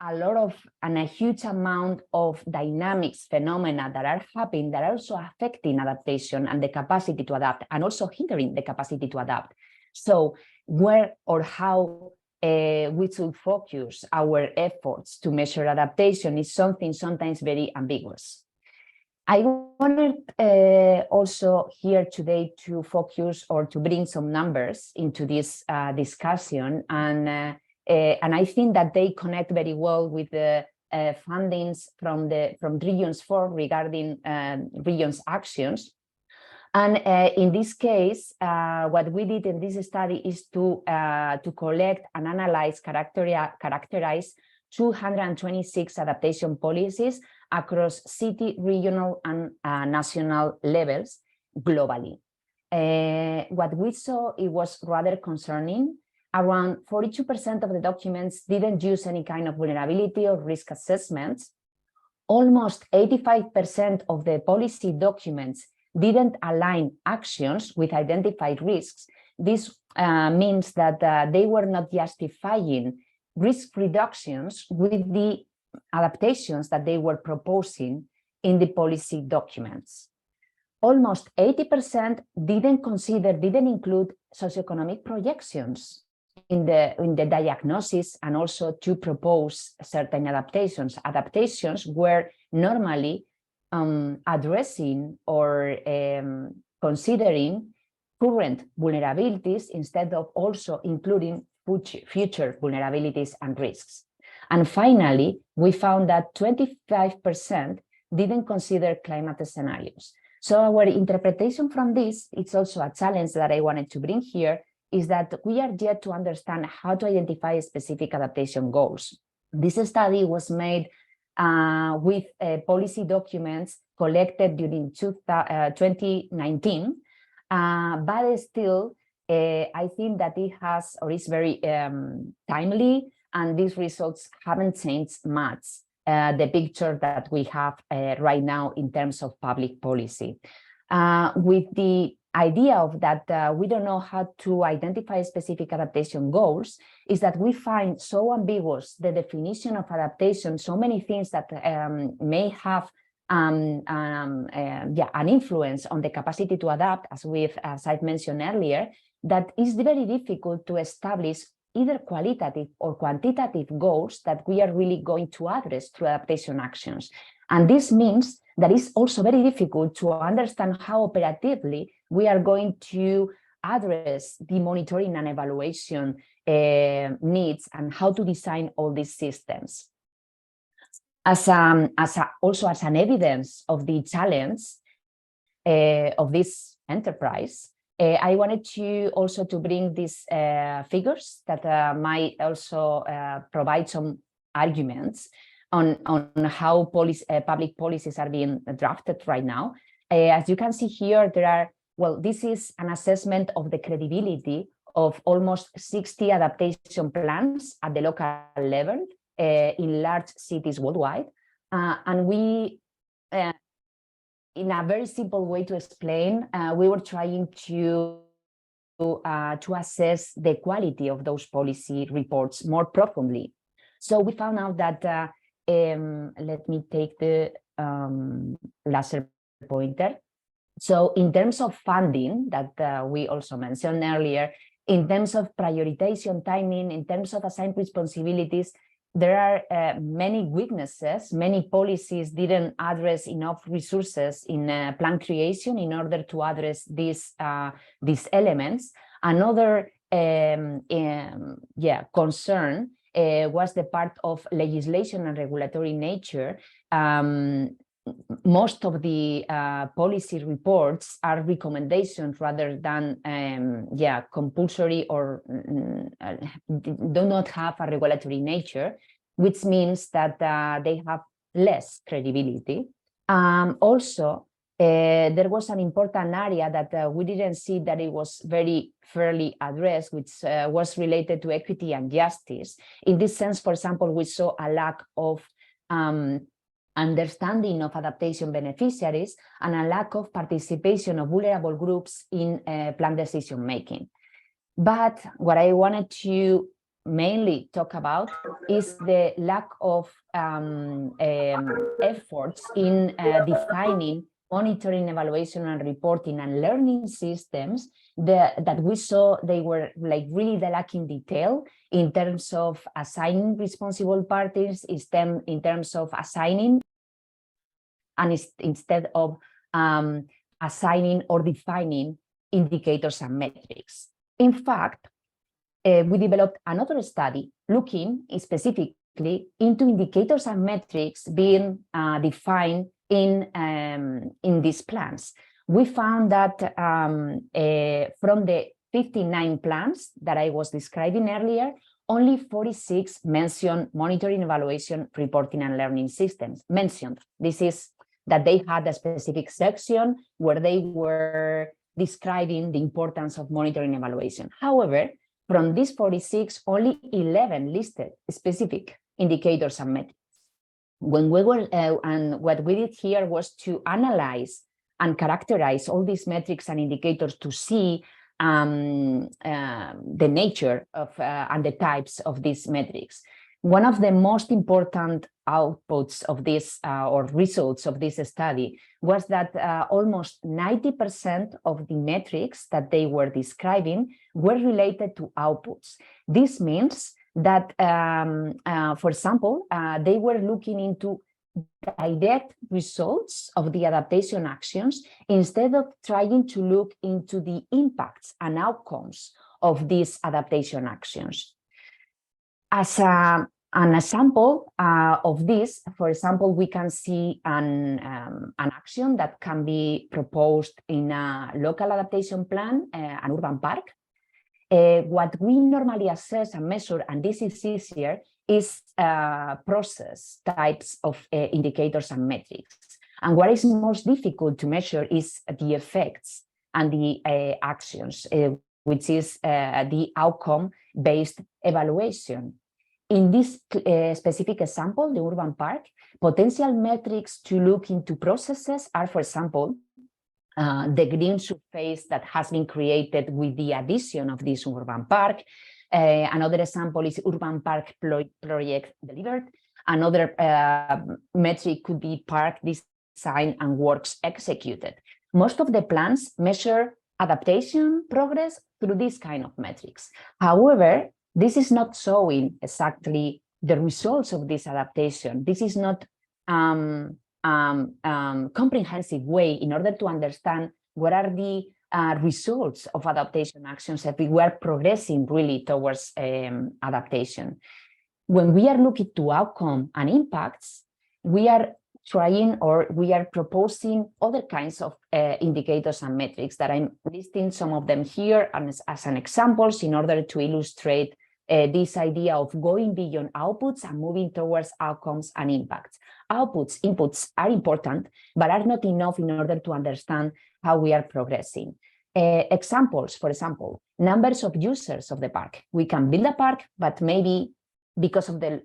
a lot of and a huge amount of dynamics phenomena that are happening that are also affecting adaptation and the capacity to adapt, and also hindering the capacity to adapt. So where or how we should focus our efforts to measure adaptation is something sometimes very ambiguous. I wanted also here today to focus or to bring some numbers into this discussion, and I think that they connect very well with the fundings from Regions 4 regarding regions actions. And in this case, what we did in this study is to collect and analyze, characterize 226 adaptation policies across city, regional, and national levels globally. What we saw, it was rather concerning. Around 42% of the documents didn't use any kind of vulnerability or risk assessments. Almost 85% of the policy documents didn't align actions with identified risks. This means that they were not justifying risk reductions with the adaptations that they were proposing in the policy documents. Almost 80% didn't include socioeconomic projections in the diagnosis, and also to propose certain adaptations. Adaptations were normally addressing or considering current vulnerabilities instead of also including future vulnerabilities and risks. And finally, we found that 25% didn't consider climate scenarios. So our interpretation from this, it's also a challenge that I wanted to bring here, is that we are yet to understand how to identify specific adaptation goals. This study was made with policy documents collected during 2019, but still, I think that it has, or is very timely, and these results haven't changed much the picture that we have right now in terms of public policy. With the idea of that we don't know how to identify specific adaptation goals, is that we find so ambiguous the definition of adaptation, so many things that may have an influence on the capacity to adapt, as I've mentioned earlier, that is very difficult to establish either qualitative or quantitative goals that we are really going to address through adaptation actions. And this means that it's also very difficult to understand how operatively we are going to address the monitoring and evaluation needs, and how to design all these systems. Also as an evidence of the challenge of this enterprise, I wanted to also to bring these figures that might also provide some arguments on how public policies are being drafted right now. As you can see here, there are, well, this is an assessment of the credibility of almost 60 adaptation plans at the local level in large cities worldwide. And we, in a very simple way to explain, we were trying to assess the quality of those policy reports more profoundly. So we found out that, let me take the laser pointer. So in terms of funding that we also mentioned earlier, in terms of prioritization, timing, in terms of assigned responsibilities, there are many weaknesses. Many policies didn't address enough resources in plan creation in order to address these elements. Another concern was the part of legislation and regulatory nature. Most of the policy reports are recommendations rather than compulsory or do not have a regulatory nature, which means that they have less credibility. Also, there was an important area that we didn't see that it was very fairly addressed, which was related to equity and justice. In this sense, for example, we saw a lack of understanding of adaptation beneficiaries and a lack of participation of vulnerable groups in plan decision making. But what I wanted to mainly talk about is the lack of efforts in defining monitoring, evaluation, and reporting and learning systems that we saw they were like really lacking detail in terms of assigning responsible parties, in terms of assigning, and instead of assigning or defining indicators and metrics. In fact, we developed another study looking specifically into indicators and metrics being defined in these plans. We found that from the 59 plans that I was describing earlier, only 46 mentioned monitoring, evaluation, reporting, and learning systems mentioned. This is that they had a specific section where they were describing the importance of monitoring and evaluation. However, from these 46, only 11 listed specific indicators and metrics. When we were, and what we did here was to analyze and characterize all these metrics and indicators to see the nature of and the types of these metrics. One of the most important outputs of this or results of this study was that almost 90% of the metrics that they were describing were related to outputs. This means that, for example, they were looking into direct results of the adaptation actions instead of trying to look into the impacts and outcomes of these adaptation actions. As an example of this, for example, we can see an action that can be proposed in a local adaptation plan, an urban park. What we normally assess and measure, and this is easier, is process types of indicators and metrics. And what is most difficult to measure is the effects and the actions, which is the outcome-based evaluation. In this specific example, the urban park, potential metrics to look into processes are, for example, the green surface that has been created with the addition of this urban park. Another example is urban park project delivered. Another metric could be park design and works executed. Most of the plans measure adaptation progress through this kind of metrics. However, this is not showing exactly the results of this adaptation. This is not comprehensive way in order to understand what are the results of adaptation actions if we were progressing really towards adaptation. When we are looking to outcome and impacts, we are trying or we are proposing other kinds of indicators and metrics that I'm listing some of them here as an examples in order to illustrate this idea of going beyond outputs and moving towards outcomes and impacts. Inputs are important, but are not enough in order to understand how we are progressing. Examples, for example, numbers of users of the park. We can build a park, but maybe because of the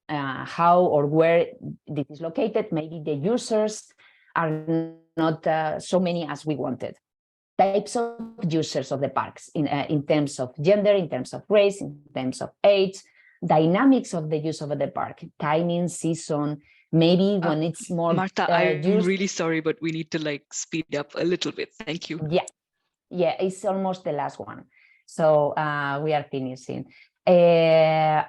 how or where this is located, maybe the users are not so many as we wanted. Types of users of the parks in terms of gender, in terms of race, in terms of age, dynamics of the use of the park, timing, season, Maybe when it's more Marta, I'm used, really sorry, but we need to like speed up a little bit. Thank you. Yeah, it's almost the last one. So we are finishing.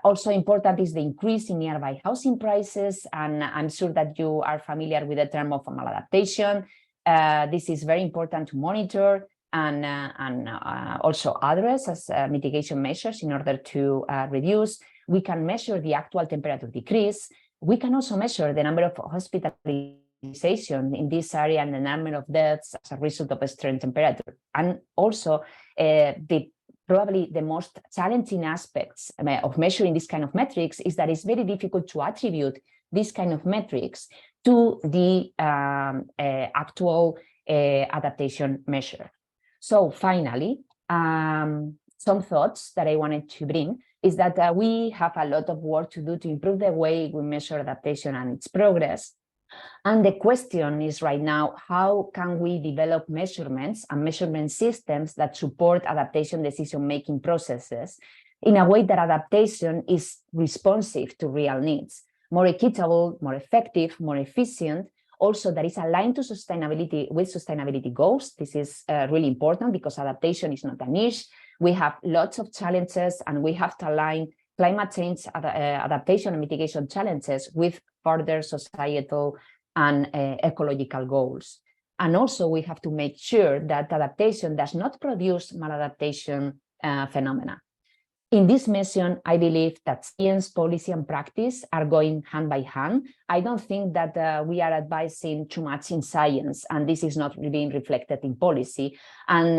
Also important is the increase in nearby housing prices, and I'm sure that you are familiar with the term of maladaptation. This is very important to monitor and also address as mitigation measures in order to reduce. We can measure the actual temperature decrease. We can also measure the number of hospitalizations in this area and the number of deaths as a result of extreme temperature. And also probably the most challenging aspects of measuring this kind of metrics is that it's very difficult to attribute this kind of metrics to the actual adaptation measure. So finally, some thoughts that I wanted to bring is that we have a lot of work to do to improve the way we measure adaptation and its progress. And the question is right now, how can we develop measurements and measurement systems that support adaptation decision-making processes in a way that adaptation is responsive to real needs, more equitable, more effective, more efficient, also that is aligned to sustainability with sustainability goals. This is really important because adaptation is not a niche. We have lots of challenges and we have to align climate change adaptation and mitigation challenges with further societal and ecological goals. And also we have to make sure that adaptation does not produce maladaptation phenomena. In this mission, I believe that science, policy, and practice are going hand by hand. I don't think that we are advising too much in science, and this is not being reflected in policy, and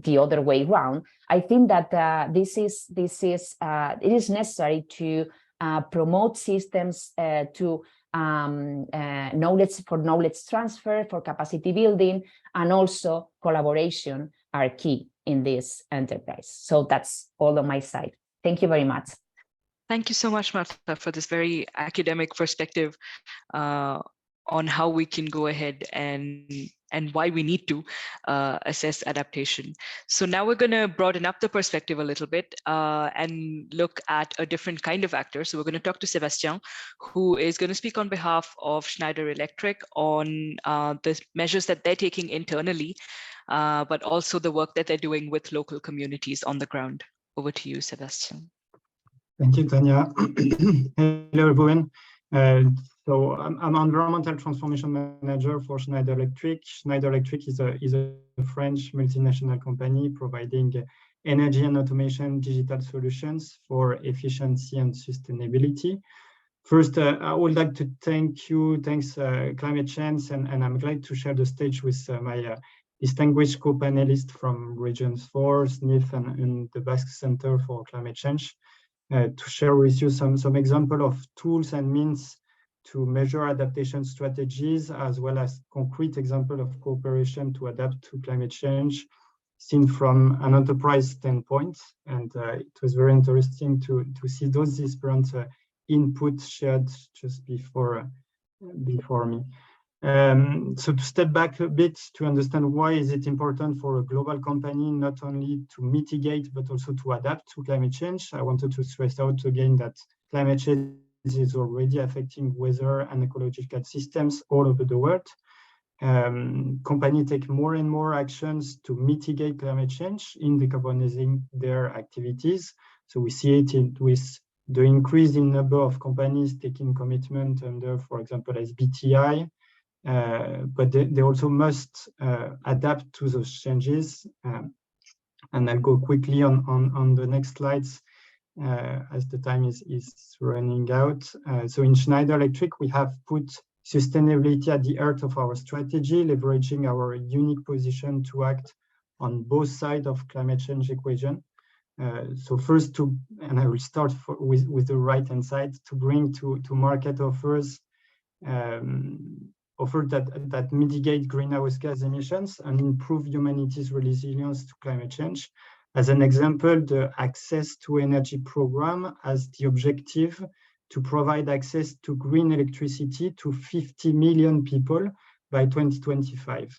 the other way around. I think that it is necessary to promote systems to knowledge transfer, for capacity building, and also collaboration are key in this enterprise. So that's all on my side. Thank you very much. Thank you so much, Marta, for this very academic perspective on how we can go ahead and why we need to assess adaptation. So now we're going to broaden up the perspective a little bit and look at a different kind of actor. So we're going to talk to Sebastian, who is going to speak on behalf of Schneider Electric on the measures that they're taking internally, but also the work that they're doing with local communities on the ground. Over to you, Sebastian. Thank you, Tanya. Hello, everyone. So I'm environmental transformation manager for Schneider Electric. Schneider Electric is a French multinational company providing energy and automation digital solutions for efficiency and sustainability. First, I would like to thanks Climate Change, and I'm glad to share the stage with my distinguished co-panelists from Regions 4, SNIF, and the Basque Center for Climate Change, to share with you some example of tools and means to measure adaptation strategies, as well as concrete example of cooperation to adapt to climate change, seen from an enterprise standpoint. And it was very interesting to see those different inputs shared just before me. So to step back a bit to understand why is it important for a global company not only to mitigate but also to adapt to climate change, I wanted to stress out again that climate change is already affecting weather and ecological systems all over the world. Companies take more and more actions to mitigate climate change in decarbonizing their activities. So we see it with the increase in number of companies taking commitment under, for example, SBTi. But they also must adapt to those changes. And I'll go quickly on the next slides as the time is running out. So in Schneider Electric, we have put sustainability at the heart of our strategy, leveraging our unique position to act on both sides of climate change equation. So first, and I will start with the right-hand side, to bring to market offers that mitigate greenhouse gas emissions and improve humanity's resilience to climate change. As an example, the Access to Energy program has the objective to provide access to green electricity to 50 million people by 2025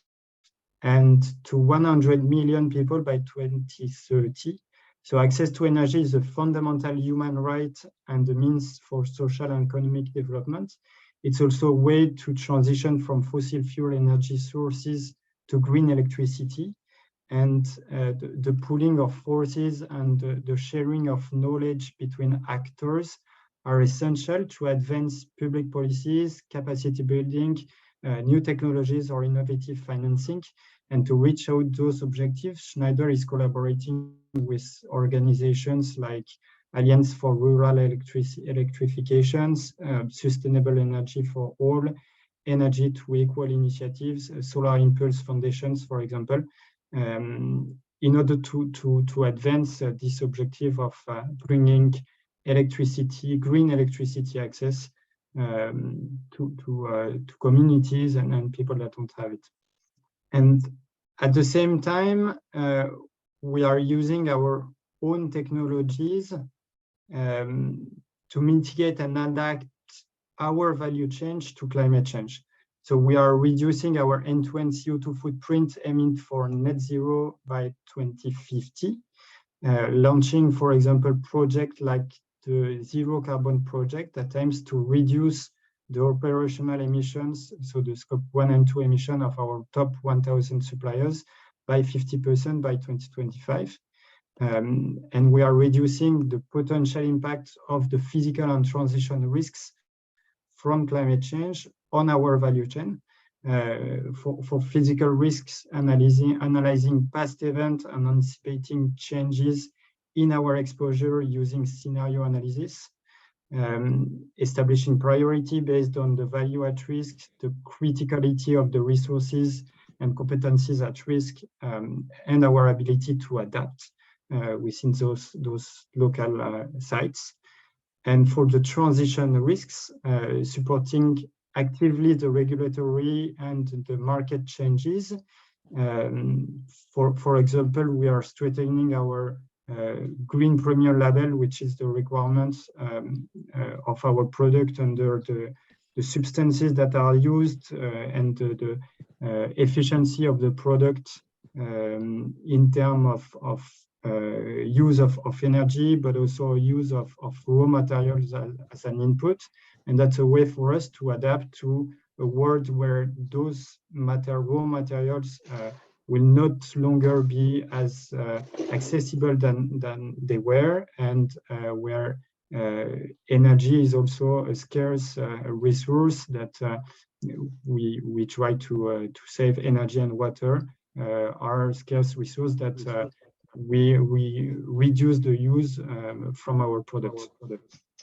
and to 100 million people by 2030. So access to energy is a fundamental human right and a means for social and economic development. It's also a way to transition from fossil fuel energy sources to green electricity. And the pooling of forces and the sharing of knowledge between actors are essential to advance public policies, capacity building, new technologies or innovative financing. And to reach out those objectives, Schneider is collaborating with organizations like Alliance for Rural Electrifications, Sustainable Energy for All, Energy to Equal initiatives, Solar Impulse Foundations, for example, in order to advance this objective of bringing electricity, green electricity access to communities and people that don't have it. And at the same time, we are using our own technologies to mitigate and adapt our value chain to climate change. So we are reducing our end-to-end CO2 footprint, aiming for net zero by 2050, launching, for example, projects like the Zero Carbon Project that aims to reduce the operational emissions, so the scope 1 and 2 emission of our top 1,000 suppliers by 50% by 2025. And we are reducing the potential impact of the physical and transition risks from climate change on our value chain. For physical risks, analyzing past events and anticipating changes in our exposure using scenario analysis. Establishing priority based on the value at risk, the criticality of the resources and competencies at risk, and our ability to adapt within those local sites. And for the transition risks, supporting actively the regulatory and the market changes. For example, we are strengthening our green premium label, which is the requirements of our product under the substances that are used and the efficiency of the product in terms of use of energy, but also use of raw materials as an input. And that's a way for us to adapt to a world where those raw materials will not longer be as accessible than they were, and where energy is also a scarce resource that we try to save. Energy and water are scarce resource that we reduce the use from our products.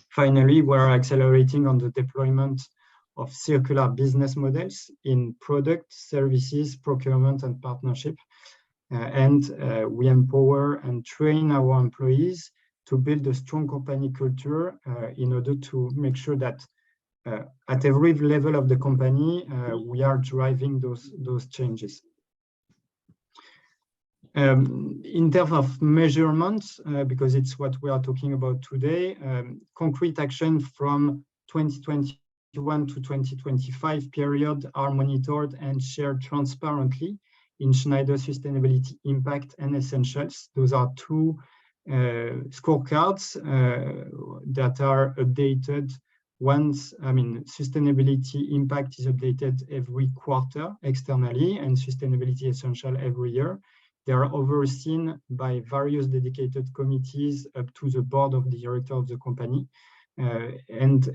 Finally, we're accelerating on the deployment of circular business models in product, services, procurement, and partnership. And we empower and train our employees to build a strong company culture in order to make sure that at every level of the company, we are driving those changes. In terms of measurements, because it's what we are talking about today, concrete action from 2021 to 2025 period are monitored and shared transparently in Schneider Sustainability Impact and Essentials. Those are two scorecards that are updated once. Sustainability Impact is updated every quarter externally, and Sustainability Essential every year. They are overseen by various dedicated committees up to the board of the director of the company. And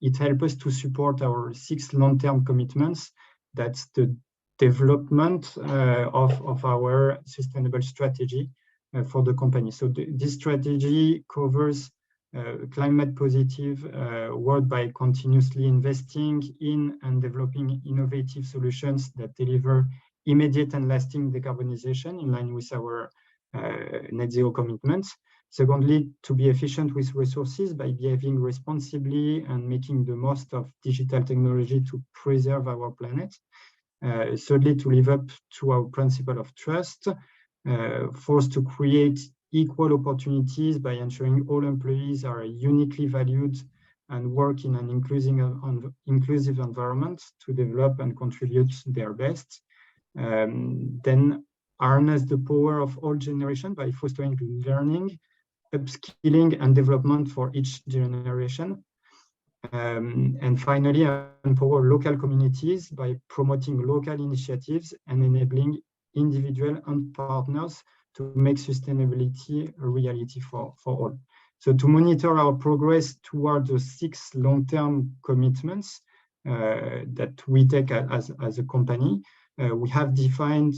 it helps us to support our 6 long-term commitments. That's the development of our sustainable strategy for the company. So this strategy covers climate positive world by continuously investing in and developing innovative solutions that deliver immediate and lasting decarbonization in line with our net zero commitments. Secondly, to be efficient with resources by behaving responsibly and making the most of digital technology to preserve our planet. Thirdly, to live up to our principle of trust. Fourth, to create equal opportunities by ensuring all employees are uniquely valued and work in an inclusive environment to develop and contribute their best. Then harness the power of all generations by fostering learning, upskilling, and development for each generation. And finally, empower local communities by promoting local initiatives and enabling individuals and partners to make sustainability a reality for all. So to monitor our progress toward the 6 long-term commitments that we take as a company, we have defined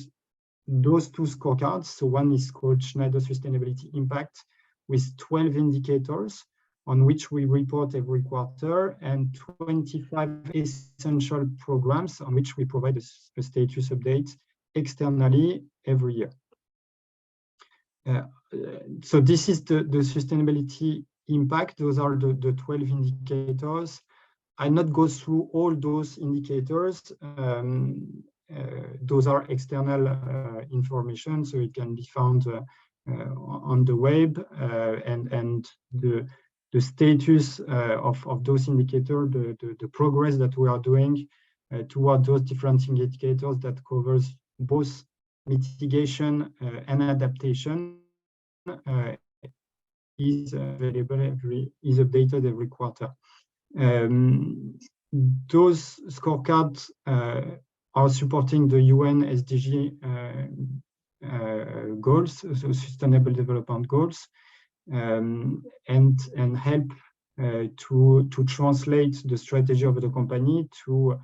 those 2 scorecards. So one is called Schneider Sustainability Impact with 12 indicators on which we report every quarter, and 25 essential programs on which we provide a status update externally every year. So this is the sustainability impact. Those are the 12 indicators. I'll not go through all those indicators. Those are external information, so it can be found on the web, and the status of those indicators, the progress that we are doing toward those different indicators that covers both mitigation and adaptation is available is updated every quarter. Those scorecards are supporting the UN SDG goals, so Sustainable Development Goals, and help to translate the strategy of the company to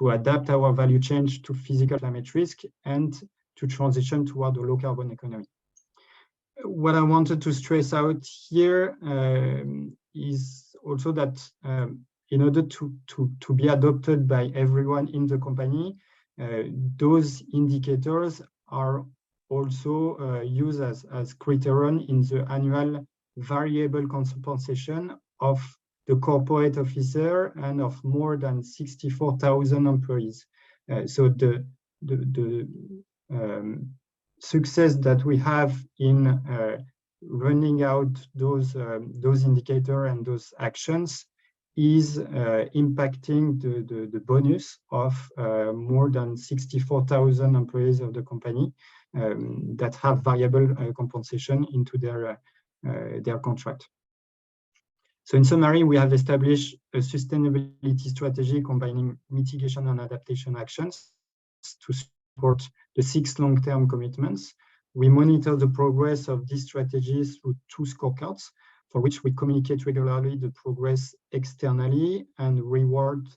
adapt our value chain to physical climate risk and to transition toward a low carbon economy. What I wanted to stress out here is also that in order to be adopted by everyone in the company, those indicators are also used as criterion in the annual variable compensation of the corporate officer and of more than 64,000 employees. So the success that we have in running out those indicators and those actions is impacting the bonus of more than 64,000 employees of the company that have variable compensation into their contract. So in summary, we have established a sustainability strategy combining mitigation and adaptation actions to support the 6 long-term commitments. We monitor the progress of these strategies through 2 scorecards, for which we communicate regularly the progress externally and reward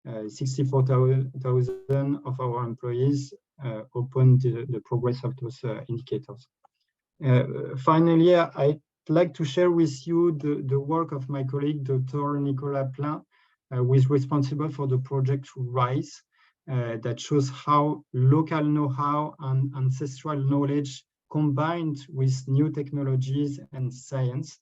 64,000 of our employees upon the progress of those indicators. Finally, I'd like to share with you the work of my colleague, Dr. Nicolas Plein, who is responsible for the project RISE, that shows how local know-how and ancestral knowledge combined with new technologies and science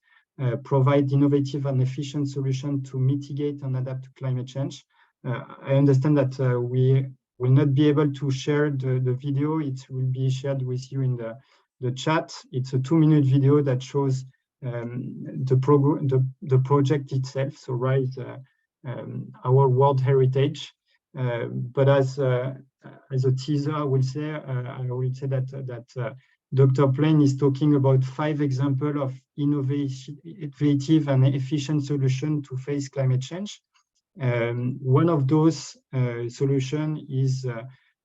provide innovative and efficient solutions to mitigate and adapt to climate change. I understand that we will not be able to share the video. It will be shared with you in the chat. It's a 2-minute video that shows the project itself, so RISE, our World Heritage. But as a teaser, I will say that Dr. Plein is talking about 5 examples of innovative and efficient solutions to face climate change. One of those solutions is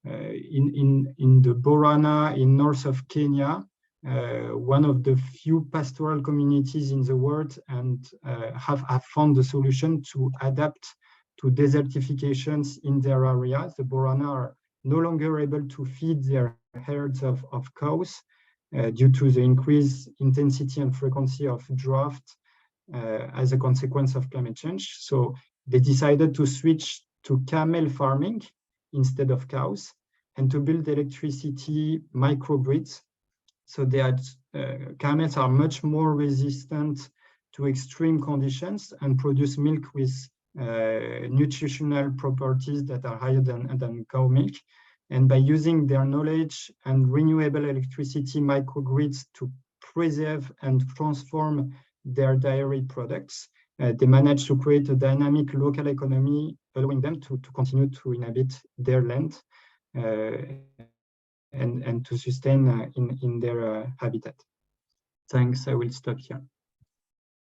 in the Borana in north of Kenya, one of the few pastoral communities in the world, and have found a solution to adapt to desertifications in their areas. The Borana are no longer able to feed their herds of cows due to the increased intensity and frequency of drought as a consequence of climate change. So they decided to switch to camel farming instead of cows and to build electricity microgrids. So camels are much more resistant to extreme conditions and produce milk with nutritional properties that are higher than cow milk. And by using their knowledge and renewable electricity microgrids to preserve and transform their dairy products, they managed to create a dynamic local economy, allowing them to continue to inhabit their land. and to sustain in their habitat. Thanks. I will stop here.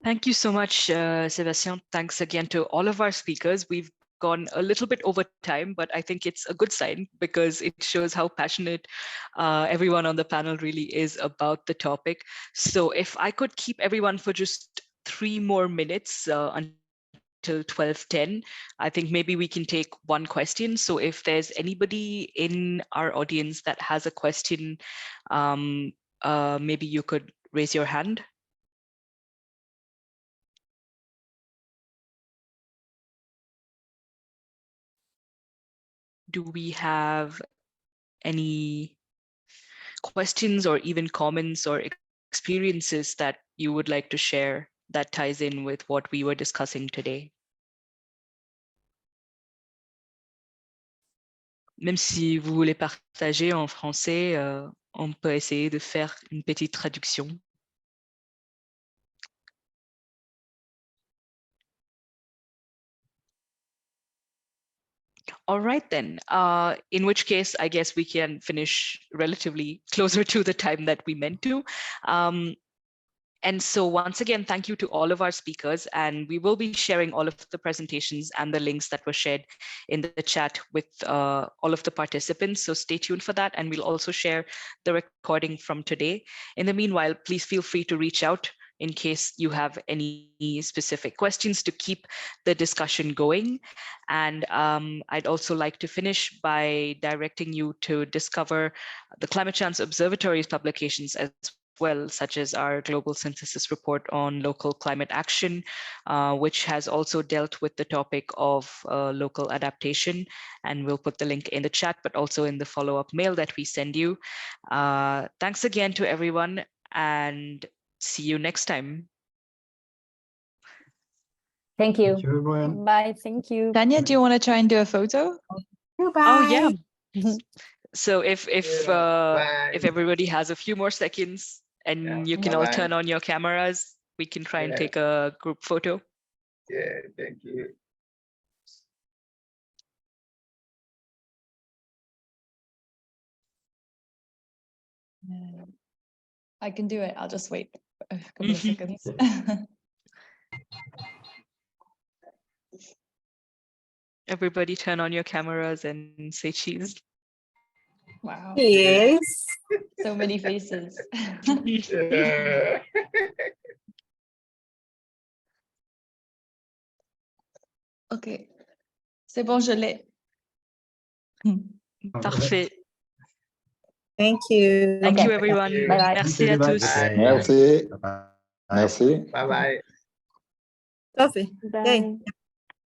Thank you so much, Sébastien. Thanks again to all of our speakers. We've gone a little bit over time, but I think it's a good sign because it shows how passionate everyone on the panel really is about the topic. So if I could keep everyone for just 3 more minutes until 12:10, I think maybe we can take one question. So if there's anybody in our audience that has a question, maybe you could raise your hand. Do we have any questions or even comments or experiences that you would like to share that ties in with what we were discussing today? Même si vous voulez partager en français, on peut essayer de faire une petite traduction. All right, then, in which case, I guess we can finish relatively closer to the time that we meant to. And so once again, thank you to all of our speakers, and we will be sharing all of the presentations and the links that were shared in the chat with all of the participants. So stay tuned for that, and we'll also share the recording from today. In the meanwhile, please feel free to reach out in case you have any specific questions to keep the discussion going. And I'd also like to finish by directing you to discover the Climate Change Observatory's publications as well, such as our Global Synthesis Report on Local Climate Action, which has also dealt with the topic of local adaptation. And we'll put the link in the chat, but also in the follow-up mail that we send you. Thanks again to everyone, and see you next time. Thank you. Thank you, everyone. Bye. Thank you. Tanya, do you want to try and do a photo? Goodbye. Oh yeah. So if everybody has a few more seconds and you can all turn on your cameras, we can try and take a group photo. Yeah, thank you. I can do it. I'll just wait a couple of seconds. Everybody turn on your cameras and say cheese. Wow. Yes. So many faces. Yeah. Ok. C'est bon, je l'ai. Parfait. Thank you. Thank Okay. you, everyone. Bye bye. Merci à tous. Merci. Merci. Bye bye. Sophie. Bye.